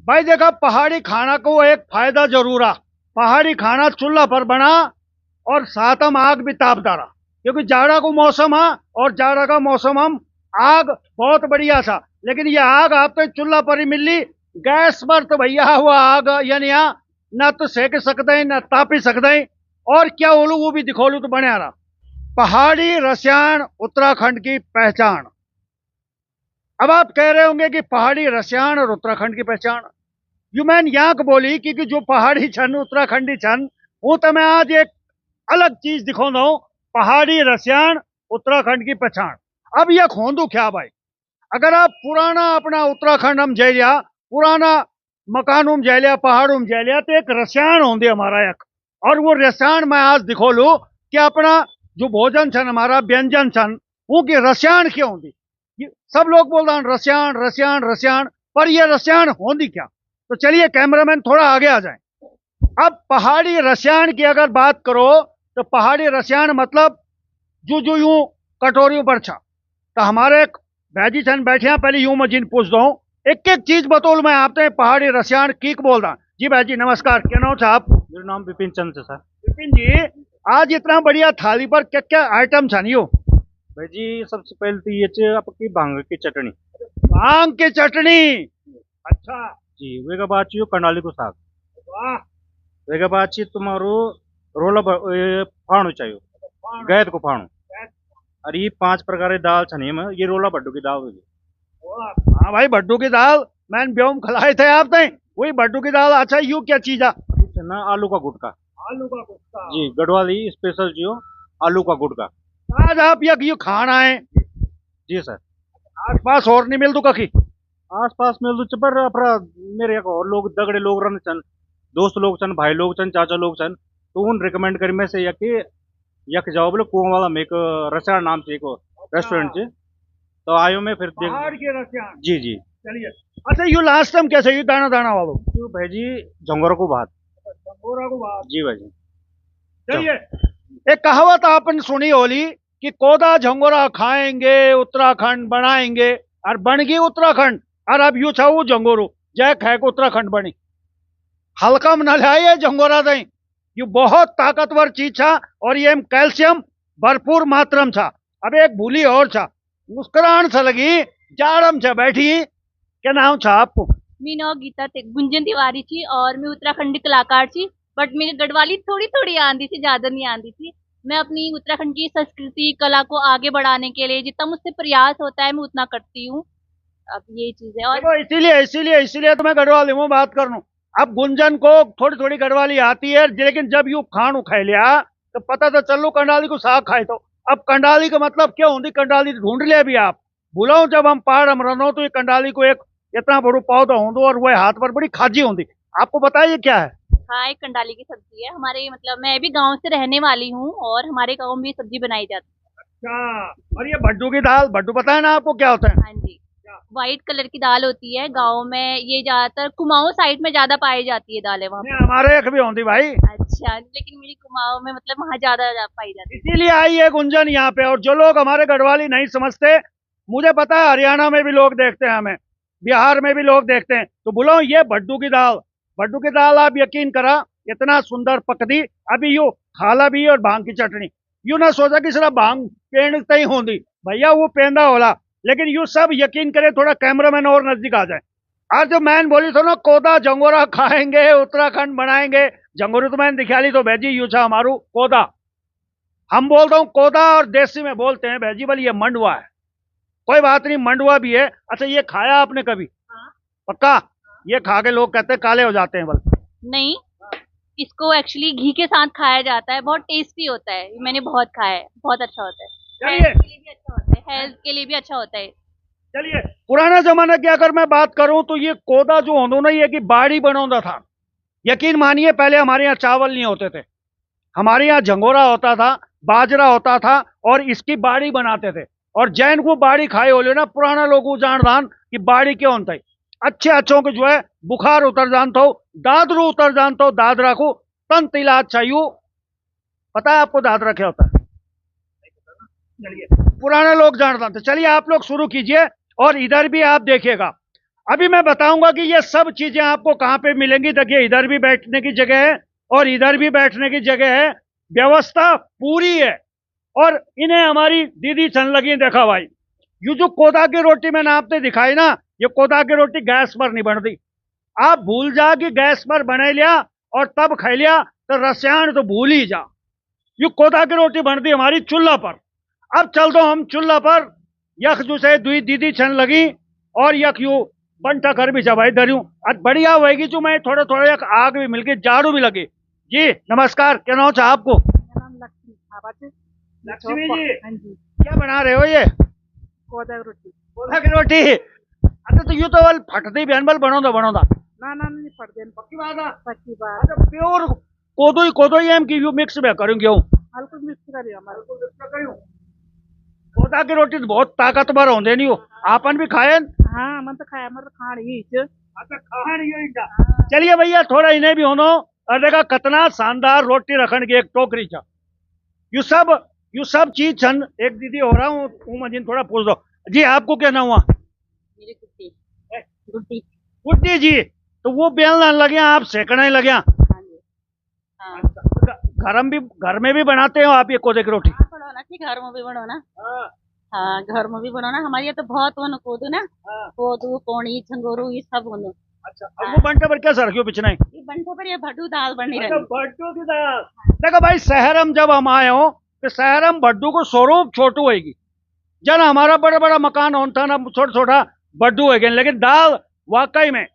भाई देखा, पहाड़ी खाना को एक फायदा जरूर आ। पहाड़ी खाना चूल्हा पर बना और साथ हम आग भी ताप डाला, क्योंकि जाड़ा को मौसम है। और जाड़ा का मौसम हम आग बहुत बढ़िया था। लेकिन ये आग आप तो चूल्हा पर ही मिली। गैस पर तो भैया हुआ आग यानी यहाँ ना तो सेक सकते हैं ना तापी सकते हैं। और क्या बोलूं, वो भी दिखोलू तो बने रहा। पहाड़ी रसियाण उत्तराखंड की पहचान। अब आप कह रहे होंगे कि पहाड़ी रसियाण और उत्तराखंड की पहचान यू मैन यहाँ को बोली, क्योंकि जो पहाड़ी छन उत्तराखंडी छन वो तो मैं आज एक अलग चीज दिखाऊंगा हूं। पहाड़ी रसियाण उत्तराखंड की पहचान। अब यह खोंदू क्या भाई, अगर आप पुराना अपना उत्तराखंड हम जय लिया, पुराना मकान हम जय लिया, पहाड़ हम जय लिया, तो एक रसियाण होंगे हमारा एक। और वो रसियाण मैं आज दिखो लू कि अपना जो भोजन छन हमारा व्यंजन छन वो की रसियाण क्यों होंगी। सब लोग बोल रहे हैं रसियाण रसियाण रसियाण, पर ये रसियाण होंगी क्या। तो चलिए कैमरामैन थोड़ा आगे आ जाए। अब पहाड़ी रसियाण की अगर बात करो तो पहाड़ी रसियाण मतलब जू जू यूं कटोरियों पर छा। तो हमारे एक भैजी छन बैठे हैं, पहले यूं मैं जिन पूछ दो एक एक चीज बतौल मैं आपने पहाड़ी रसियाण की बोल रहा। जी भैजी नमस्कार, क्या नाम था आप। मेरा नाम विपिन चंद है सर। विपिन जी, आज इतना बढ़िया थाली पर क्या क्या आइटम छन यो। भाई जी सबसे पहले तो ये च आपकी भांग की चटनी। भांग की चटनी। अच्छा। जी वेगा बाद यो कर्नाली को साग। वाह। वेगा बाद तुम्हारो रोला फाणु चाहिए गैद को फाणु। और ये 5 प्रकार की दाल छनी में ये रोला भड्डू की दाल होगी। हाँ भाई, भड्डू की दाल मैंने ब्योम खिलाए थे आपने, वही भड्डू की दाल। अच्छा यू क्या चीज है। ना आलू का गुटका। आलू का कोफ्ता। जी गढ़वाली स्पेशल जो आलू का गुटका। आज आप यू खाना है। जी सर। आस पास और नहीं मिल दू कखी। आस पास में तो पर अपना मेरे एक और लोग दगड़े लोग रन चन, दोस्त लोग चन, भाई लोग चन, चाचा लोग चन, तो उन रिकमेंड करी में से यक यक जाओ बोले कुआं वाला में एक रसायन नाम से एक रेस्टोरेंट से। तो आयो में फिर देख। पहाड़ के रसियान। जी जी। चलिए। अच्छा यू लास्ट टाइम कैसे यू दाना दाना वालों। तो भाई जी झंगोर को बात। झंगोरा को बात। जी भाई जी। चलिए, एक कहावत आपने सुनी होली कि कोदा झंगोरा खाएंगे उत्तराखंड बनाएंगे। और बन गई उत्तराखंड। और अब यू छा वो झंगोरू जय खाए को उत्तराखंड बनी। हल्का में न लाइए झंगोरा दही, ये बहुत ताकतवर चीज था। और ये कैल्शियम भरपूर मात्रा में था। अब एक भूली और था, मुस्कुराहट सा लगी जाड़म से बैठी। क्या नाम था आपको। मी नाव गीता गुंजन तिवारी थी और मैं उत्तराखंडी कलाकार थी। बट मेरी गढ़वाली थोड़ी थोड़ी आंदी थी, ज्यादा नहीं आंदी थी। मैं अपनी उत्तराखंड की संस्कृति कला को आगे बढ़ाने के लिए जितना मुझसे प्रयास होता है मैं उतना करती हूँ। अब यही चीज है। और देखो, इसीलिए इसीलिए इसीलिए तो मैं गढ़वाली में बात कर लूं। अब गुंजन को थोड़ी थोड़ी गढ़वाली आती है, लेकिन जब यू खानू खाई लिया तो पता तो चलो कंडाली को साग खाए। तो अब कंडाली का मतलब क्या होती, कंडाली ढूंढ लिया भी आप। बुलाओ जब हम पहाड़ हम रनो तो ये कंडाली को एक इतना बड़ू पौधा होंगे और वह हाथ पर बड़ी खाजी होती। आपको बताइए क्या है। हाँ, एक कंडाली की सब्जी है हमारे, मतलब मैं भी गांव से रहने वाली हूँ और हमारे गांव में ये सब्जी बनाई जाती अच्छा, और ये भड्डू की दाल, भड्डू पता है ना आपको क्या होता है। है। हाँ जी। व्हाइट कलर की दाल होती है गांव में, ये ज्यादातर कुमाऊं साइड में ज्यादा पाई जाती है दालें वहाँ नहीं, हमारे एक भी होती भाई। पे। अच्छा, लेकिन मेरी कुमाऊं में मतलब वहाँ ज्यादा पाई जाती इसीलिए आई है गुंजन यहाँ पे। और जो लोग हमारे गढ़वाली नहीं समझते, मुझे पता है हरियाणा में भी लोग देखते हैं हमें, बिहार में भी लोग देखते हैं, तो बोलो ये भड्डू की दाल। भड्डू की दाल आप यकीन करा इतना सुंदर पकदी। अभी यू खाला भी और भांग की चटनी। यू ना सोचा कि सिर्फ भांग पेड़ तई होंगी, भैया वो पेंदा होला। लेकिन यू सब यकीन करे, थोड़ा कैमरामैन और नजदीक आ जाए। आज जो मैन बोली थो ना कोदा जंगोरा खाएंगे उत्तराखंड बनाएंगे, जंगोरू तो मैंने दिखा ली तो भैजी यू छा हमारू कोदा। हम बोलता हूँ कोदा और देसी में बोलते हैं भैजी बोली ये मंडवा है। कोई बात नहीं, मंडवा भी है। अच्छा ये खाया आपने कभी। है। पक्का। ये खा के लोग कहते हैं काले हो जाते हैं बल। नहीं, इसको एक्चुअली घी के साथ खाया जाता है, बहुत टेस्टी होता है। मैंने बहुत खाया है, बहुत अच्छा होता है। चलिए। हेल्थ के लिए भी अच्छा होता है, हेल्थ के लिए भी अच्छा होता है। चलिए, पुराना जमाना की अगर मैं बात करूं तो ये कोदा जो होना ना ये कि बाड़ी बनौदा था। यकीन मानिए पहले हमारे यहाँ चावल नहीं होते थे, हमारे यहाँ झंगोरा होता था, बाजरा होता था, और इसकी बाड़ी बनाते थे। और जैन को बाड़ी खाए हो ना पुराना लोग जान दान कि बाड़ी क्यों होता है। अच्छे अच्छों के जो है बुखार उतर जानता हो, दादरू उतर जानता हो, दादरा को तंत इलाज चाहिए। पता है आपको दादरा क्या होता है। चलिए, पुराने लोग जानते थे। चलिए आप लोग शुरू कीजिए। और इधर भी आप देखिएगा, अभी मैं बताऊंगा कि ये सब चीजें आपको कहाँ पे मिलेंगी। देखिए, इधर भी बैठने की जगह है और इधर भी बैठने की जगह है, व्यवस्था पूरी है। और इन्हें हमारी दीदी छन लगी, देखा भाई, ये जो कोदा की रोटी मैंने आपने दिखाई ना, ये कोदा की रोटी गैस पर नहीं बनती। आप भूल जा कि गैस पर बने लिया और तब खाई लिया तो रसायन तो भूल ही जा। ये कोदा की रोटी बनती हमारी चूल्हा पर। अब चल दो हम चूल्हा पर, यख जो से दुई दीदी छन लगी और यख यू बंटा कर भी जबाई धरियूं। आज बढ़िया होएगी जो मैं थोड़ा थोड़ा यख आग भी मिल गई, झाड़ू भी लगी। जी नमस्कार, क्या नाम है आपको? मेरा नाम लक्ष्मी थापा। लक्ष्मी जी, हाँ जी, क्या बना रहे हो ये? कोदा की रोटी। कोदा की रोटी। अच्छा, तो यू तो वल फटती बहन बल बनोदा बनोदा। ना ना नहीं पड़ देन पक्की बात है। पक्की बात। अच्छा, प्योर कोदो ही एम की यू मिक्स में करूँ गेहूं। हल्को मिक्स करिए हमारे। कोदा की रोटी तो बहुत ताकतवर होंदे नहीं हो, आपन भी खाए। हाँ मन तो खाया मतलब खाण ही च। अच्छा, खान ही जा। चलिए भैया, थोड़ा इन्हें भी होनो। और देखा कितना शानदार रोटी रखन की एक टोकरी चा। यू सब चीज छन। एक दीदी हो रहा हूँ मजीन, थोड़ा पूछ दो जी, आपको क्या नाम हुआ? मेरी गुड्डी गुड्डी। गुड्डी जी, तो वो बेलना लगे, आप सेकने लगे। हाँ जी। हाँ घर में भी बनाते हो आप ये कोदे की रोटी? हाँ, बनो ना कि घर में भी बनो ना। हाँ घर में भी बनो ना, हमारे यहाँ तो बहुत वन कोदू ना, कोदू कोणी झंगोरू ये सब बनो। अच्छा, अब वो बंटे पर क्या रखियो पिछने? ये बंठे पर ये भड्डू दाल बनी अच्छा, रही। भड्डू की दाल। देखो भाई, शहरम जब हम आए हो तो शहरम भड्डू को स्वरूप छोटू होगी। जन हमारा बड़ा बड़ा मकान होता ना, छोटा छोटा भड्डू हो गए, लेकिन दाल वाकई में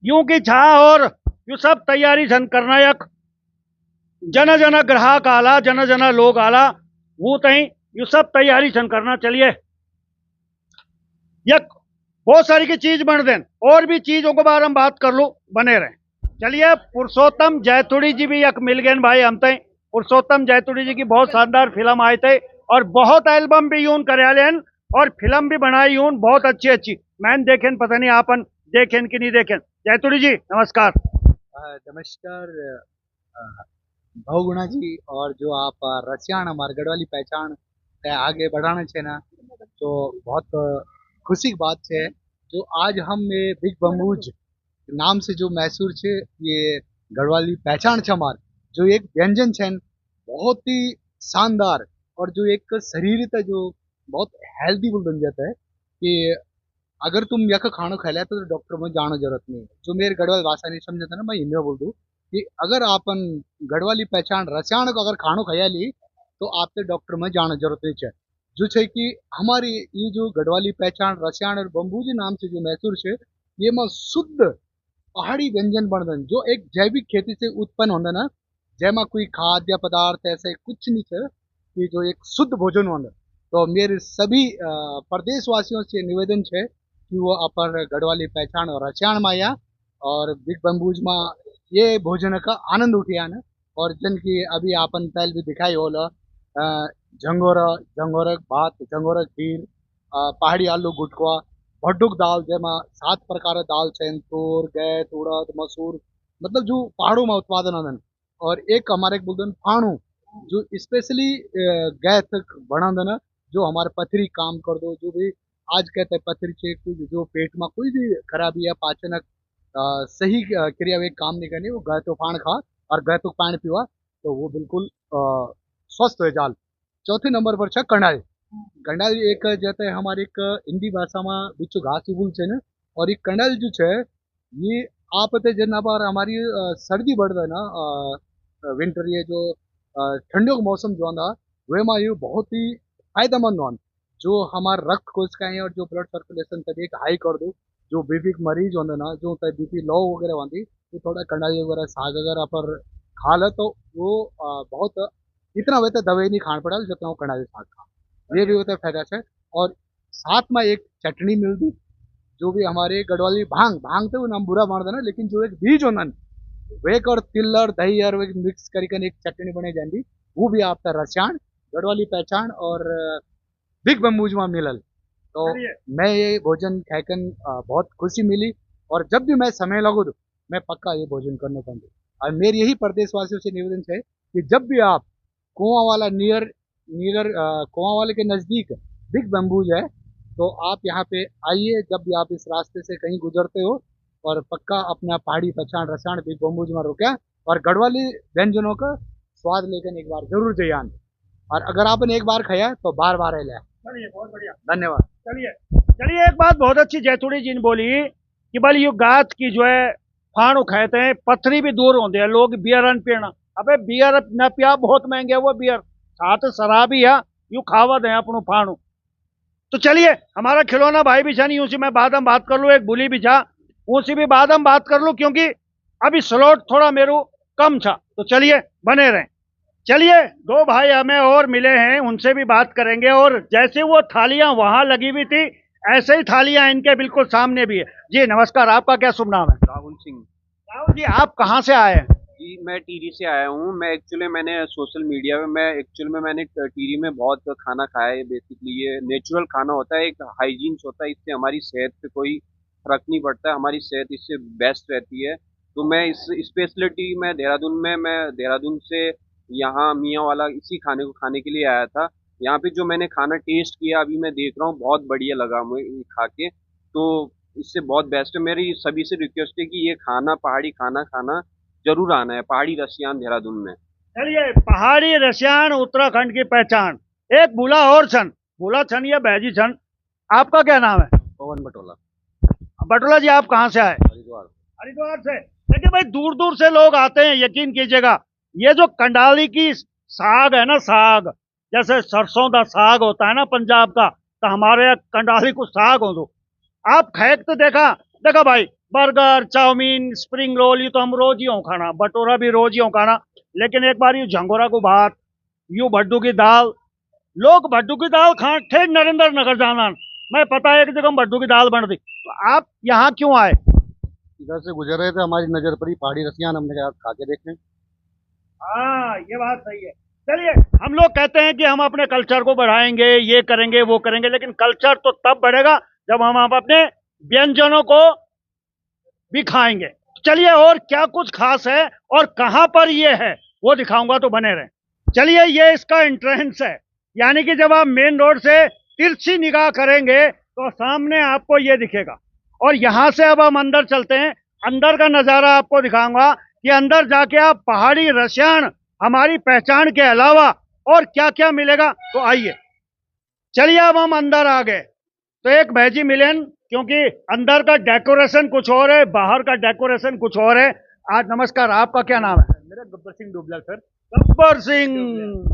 यूं की छा। और यू सब तैयारी छन करना यक, जना जना ग्राहक आला, जना जना लोग आला, वो तई यू सब तैयारी छन करना। चलिए, यक बहुत सारी की चीज बन दें, और भी चीजों के बारे में बात कर लो, बने रहे। चलिए, पुरुषोत्तम जैतुड़ी जी भी यक मिल गए भाई हम तय। पुरुषोत्तम जैतुड़ी जी की बहुत शानदार फिल्म आए थे और बहुत एल्बम भी यून कर, और फिल्म भी बनाई यून बहुत अच्छी अच्छी। मैंने देखें, पता नहीं आपन देखें कि नहीं देखें। जैतुड़ी जी नमस्कार। नमस्कार भावगुणा जी। और जो आप रसियाण मार्गड़ वाली पहचान ते आगे बढ़ाना छे ना, तो बहुत खुशी की बात है। जो आज हम ये बिग बम्बूज नाम से जो मैसूर छे, ये गढ़वाली पहचान छे हमार, जो एक व्यंजन छे बहुत ही शानदार, और जो एक शरीर था जो बहुत हेल्दी बन जाता है कि अगर तुम यख खाना खाया तो डॉक्टर में जाना जरूरत नहीं है। जो मेरे गढ़वाल भाषा नहीं समझता ना, मैं हिंदी में बोल दूँ कि अगर आपन गढ़वाली पहचान रसियाण को अगर खानो खाया ली तो आपसे डॉक्टर में जाना जरूरत नहीं है। जो है कि हमारी ये जो गढ़वाली पहचान रसियाण और बम्बूजी नाम से जो मैसूर है, ये में शुद्ध पहाड़ी व्यंजन बनदन जो एक जैविक खेती से उत्पन्न होता ना, जैमा कोई खाद्य पदार्थ ऐसे कुछ नहीं है, कि जो एक शुद्ध भोजन होता। तो मेरे सभी प्रदेशवासियों से निवेदन है कि वो अपन गढ़वाली पहचान और रसियाण में आया और बिग बम्बूज में ये भोजन का आनंद उठिया न। और जन की अभी आपन पहल भी दिखाई होला झंगोरा झंगोरा भात, झंगोरा खीर, पहाड़ी आलू गुटकुआ, भड्डुक दाल, जेमा 7 प्रकार दाल छे, तूर, गैत, उड़द, मसूर, मतलब जो पहाड़ों में उत्पादन होदन। और एक हमारे बोलते फाणू, जो स्पेशली गैत बनादन, जो हमारे पथरी काम कर दो, जो भी आज कहते हैं पथरी से कुछ जो पेट में कोई भी खराबी या पाचन सही क्रिया वे काम नहीं करनी, वो गैतो फाण खा और गैतो पानी पीवा तो वो बिल्कुल स्वस्थ हो जाल। चौथे नंबर पर है कंडाल। कंडाल एक जैसे हमारे एक हिंदी भाषा में बिच्छू घास बोल छे न। और ये कंडाल जो है ये आप जना पर हमारी सर्दी बढ़ है ना, विंटर ये जो ठंडियों का मौसम जो आंदा वे में ये बहुत ही फायदेमंद होन। जो हमारे रक्त कोशिकाएं और जो ब्लड सर्कुलेशन तक एक हाई कर दो, जो बीपी के मरीज होंगे ना, जो बीपी लो वगैरह होती, तो थोड़ा कंडाली वगैरह साग अगर आप खा ले तो वो बहुत इतना वैसे दवाई नहीं खाना पड़ा जितना वो कंडाली साग खा, ये भी होता है फायदा से। और साथ में एक चटनी मिलती, जो भी हमारे गढ़वाली भांग भांग तो नाम बुरा मार देना, लेकिन जो एक बीज होना वेक और तिल और दही और मिक्स करके एक चटनी बने जाती, वो भी आपका रसियाण गढ़वाली पहचान और बिग बम्बूज में मिलल। तो मैं ये भोजन खाकन बहुत खुशी मिली, और जब भी मैं समय लगू तो मैं पक्का ये भोजन करना चाहूँगी। और मेरी यही प्रदेशवासियों से निवेदन है कि जब भी आप कुआं वाला नियर नियर कुआं वाले के नज़दीक बिग बम्बूज है, तो आप यहाँ पे आइए जब भी आप इस रास्ते से कहीं गुजरते हो, और पक्का अपना पहाड़ी पहचान रसायन बिग बम्बूज में रुके और गढ़वाली व्यंजनों का स्वाद लेकर एक बार जरूर जाइए। और अगर आपने एक बार खाया तो बार बार ले। चलिए, बहुत बढ़िया। धन्यवाद। चलिए चलिए, एक बात बहुत अच्छी जैतूड़ी जी ने बोली कि भाई यू गात की जो है फाणु खाते हैं, पथरी भी दूर होते हैं, लोग बियर न पीना। अबे बियर न पिया, बहुत महंगे है वो बियर, साथ शराब ही है, यू खावत है अपनों फाणु। तो चलिए, हमारा खिलौना भाई भी छा, यूं सी मैं बाद में बात कर लूँ, एक बुली भी छा, उसी भी बाद में बात कर लूँ, क्योंकि अभी स्लॉट थोड़ा मेरू कम था। तो चलिए, बने रहें। चलिए, दो भाई हमें और मिले हैं, उनसे भी बात करेंगे। और जैसे वो थालियां वहां लगी हुई थी, ऐसे ही थालियां इनके बिल्कुल सामने भी है। जी नमस्कार, आपका क्या शुभ नाम है? राहुल सिंह राहुल जी, आप कहाँ से आए हैं? जी। मैं टिहरी से आया हूँ। मैंने सोशल मीडिया में मैंने टिहरी में बहुत खाना खाया है। बेसिकली ये नेचुरल खाना होता है, एक हाइजीन होता है, इससे हमारी सेहत पे कोई फर्क नहीं पड़ता है, हमारी सेहत इससे बेस्ट रहती है। तो मैं इस स्पेशलिटी मैं देहरादून से यहाँ मियाँ वाला इसी खाने को खाने के लिए आया था। यहाँ पे जो मैंने खाना टेस्ट किया, अभी मैं देख रहा हूँ, बहुत बढ़िया लगा मुझे खा के। तो इससे बहुत बेस्ट है। मेरी सभी से रिक्वेस्ट है कि ये खाना, पहाड़ी खाना खाना जरूर आना है, पहाड़ी रसियान देहरादून में। चलिए, पहाड़ी रसियान उत्तराखंड की पहचान। एक भूला और छन, भूला छन या बहजी छन, आपका क्या नाम है? पवन बटोला, बटोला जी, आप कहाँ से आए? हरिद्वार। हरिद्वार से। देखिए भाई, दूर दूर से लोग आते हैं, यकीन कीजिएगा। ये जो कंडाली की साग है ना, साग जैसे सरसों का साग होता है ना पंजाब का, तो हमारे यहाँ कंडाली को साग हो दो। आप खैक तो देखा देखा भाई, बर्गर, चाउमीन, स्प्रिंग रोल, ये तो हम रोज ही हो खाना, भटूरा भी रोज ही हो खाना। लेकिन एक बार यू झंगोरा को भात, यू भड्डू की दाल, लोग भड्डू की दाल खा ठेठ नरेंद्र नगर जाना, मैं पता है कि जगह भड्डू की दाल बन दी। तो आप यहाँ क्यों आए? इधर से गुजर रहे थे, हमारी नजर पड़ी पहाड़ी रसियान, हमने कहा खा के देखें। हाँ, ये बात सही है। चलिए, हम लोग कहते हैं कि हम अपने कल्चर को बढ़ाएंगे, ये करेंगे वो करेंगे, लेकिन कल्चर तो तब बढ़ेगा जब हम अपने व्यंजनों को भी खाएंगे। चलिए, और क्या कुछ खास है और कहां पर ये है वो दिखाऊंगा, तो बने रहे। चलिए, ये इसका एंट्रेंस है, यानी कि जब आप मेन रोड से तिरछी निगाह करेंगे तो सामने आपको ये दिखेगा। और यहां से अब हम अंदर चलते हैं, अंदर का नजारा आपको दिखाऊंगा कि अंदर जाके आप पहाड़ी रसियान हमारी पहचान के अलावा और क्या क्या मिलेगा। तो आइए, चलिए, अब हम अंदर आ गए तो एक भैजी मिलेन, क्योंकि अंदर का डेकोरेशन कुछ और है, बाहर का डेकोरेशन कुछ और है। आज नमस्कार, आपका क्या नाम है? मेरा गब्बर सिंह डुबला सर। गब्बर सिंह।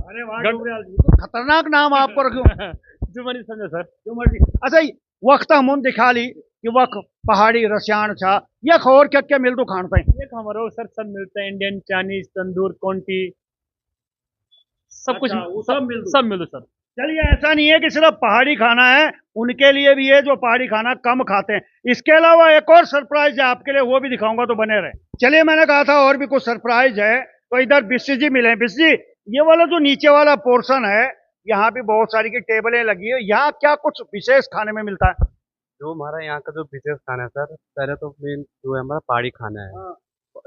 अरे वाह, डुबरियाल जी, तो खतरनाक नाम आपको रखूं। जो मर्जी समझो सर। जो मर्जी। अच्छा, वक्त हम दिखा ली कि वक्त पहाड़ी रसियान था, यह और क्या क्या मिल दो खान पे? ये हमारे सर सब मिलता है, इंडियन, चाइनीज, तंदूर, कोंटी, सब कुछ, अच्छा, वो सब मिल दो। सब मिलो सर। चलिए, ऐसा नहीं है कि सिर्फ पहाड़ी खाना है, उनके लिए भी है जो पहाड़ी खाना कम खाते हैं। इसके अलावा एक और सरप्राइज है आपके लिए, वो भी दिखाऊंगा, तो बने रहे। चलिए, मैंने कहा था और भी कुछ सरप्राइज है, तो इधर बिस्सी जी मिले। बिस्सी जी, ये वाला जो नीचे वाला पोर्शन है, यहाँ भी बहुत सारी की टेबलें लगी है, यहाँ क्या कुछ विशेष खाने में मिलता है? जो हमारा यहाँ का जो विशेष खाना है सर, पहले तो मेन जो है हमारा पहाड़ी खाना है,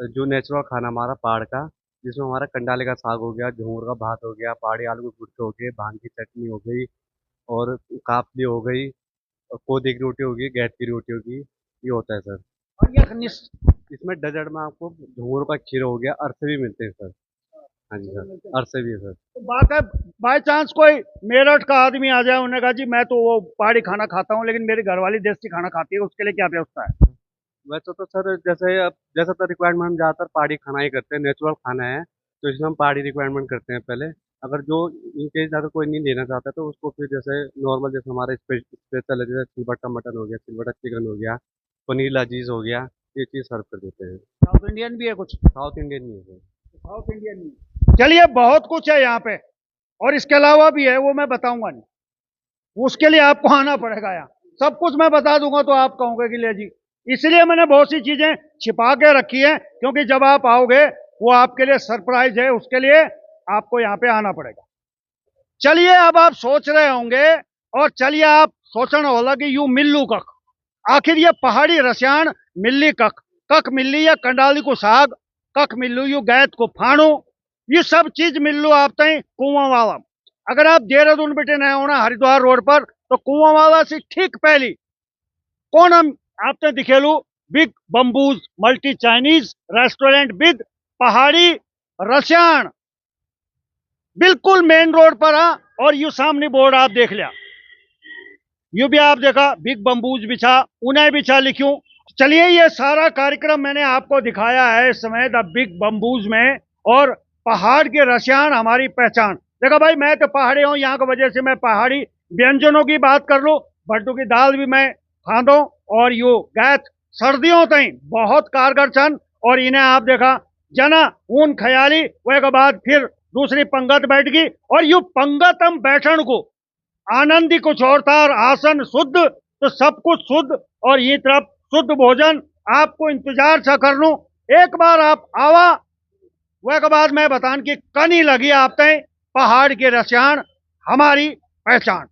जो नेचुरल खाना हमारा पहाड़ का, जिसमें हमारा कंडाले का साग हो गया, झूमर का भात हो गया, पहाड़ी आलू के गुटके हो गए, भांग की चटनी हो गई, और काफली हो गई, और कोदे की रोटी होगी, गैस की रोटी होगी, ये होता है सर। और ये इसमें डेजर्ट में आपको झूमर का खीर हो गया, अरसे भी मिलते हैं सर। हाँ जी सर, अरसे भी है सर। तो बात है, बाई चांस कोई मेरठ का आदमी आ जाए, उन्होंने कहा जी मैं तो वो पहाड़ी खाना खाता हूँ, लेकिन मेरी घरवाली देसी खाना खाती है, उसके लिए क्या व्यवस्था है? वैसे तो सर जैसा तो रिक्वायरमेंट हम ज़्यादातर पहाड़ी खाना ही करते हैं, नेचुरल खाना है, तो इसमें हम पहाड़ी रिक्वायरमेंट करते हैं पहले। अगर जो इनकेस अगर कोई नहीं लेना चाहता तो उसको फिर जैसे नॉर्मल, जैसे हमारा स्पेशल है, जैसे सिलबट्टा मटन हो गया, सिलबट्टा चिकन हो गया, पनीर लजीज हो गया, ये चीज़ सर्व कर देते हैं। साउथ इंडियन भी है कुछ? साउथ इंडियन नहीं है सर। साउथ इंडियन नहीं। चलिए, बहुत कुछ है यहाँ पे, और इसके अलावा भी है, वो मैं बताऊंगा नहीं, उसके लिए आपको आना पड़ेगा। यहाँ सब कुछ मैं बता दूंगा तो आप कहोगे कि ले जी, इसलिए मैंने बहुत सी चीजें छिपा के रखी हैं, क्योंकि जब आप आओगे वो आपके लिए सरप्राइज है, उसके लिए आपको यहाँ पे आना पड़ेगा। चलिए, अब आप सोच रहे होंगे, और चलिए आप सोचना होगा कि यू मिल्लू कख, आखिर ये पहाड़ी रसियान मिल्ली कख, कख मिल्ली या कंडाली को साग, कख मिल्लू यू गैत को फाणू, ये सब चीज मिल्लू आप तई कुआं वाला। अगर आप देहरादून बेटे नए होना हरिद्वार रोड पर, तो कुआंवाला से ठीक पहली कौन हम आपने दिखेलू big bamboos multi Chinese restaurant with पहाड़ी रसियाण बिल्कुल मेन रोड पर आ और यू सामने बोर्ड आप देख लिया यू भी आप देखा बिग बम्बूज बिछा उन्हें बिछा लिखूं। चलिए ये सारा कार्यक्रम मैंने आपको दिखाया है इस समय द बिग बम्बूज में और पहाड़ के रसियाण हमारी पहचान। देखा भाई मैं तो पहाड़ी हूं यहाँ की वजह से मैं पहाड़ी व्यंजनों की बात कर लूं भट्टू की दाल भी मैं खा दो और यू गैस सर्दियों तई बहुत कारगर छन और इन्हें आप देखा जना ऊन खयाली वे के बाद फिर दूसरी पंगत बैठ गई और यू पंगत हम बैठन को आनंद ही कुछ और था और आसन शुद्ध तो सब कुछ शुद्ध और ये तरफ शुद्ध भोजन आपको इंतजार सा कर लूं एक बार आप आवा वह के बाद मैं बतान की कनी लगी आप तय पहाड़ के रसियाण हमारी पहचान।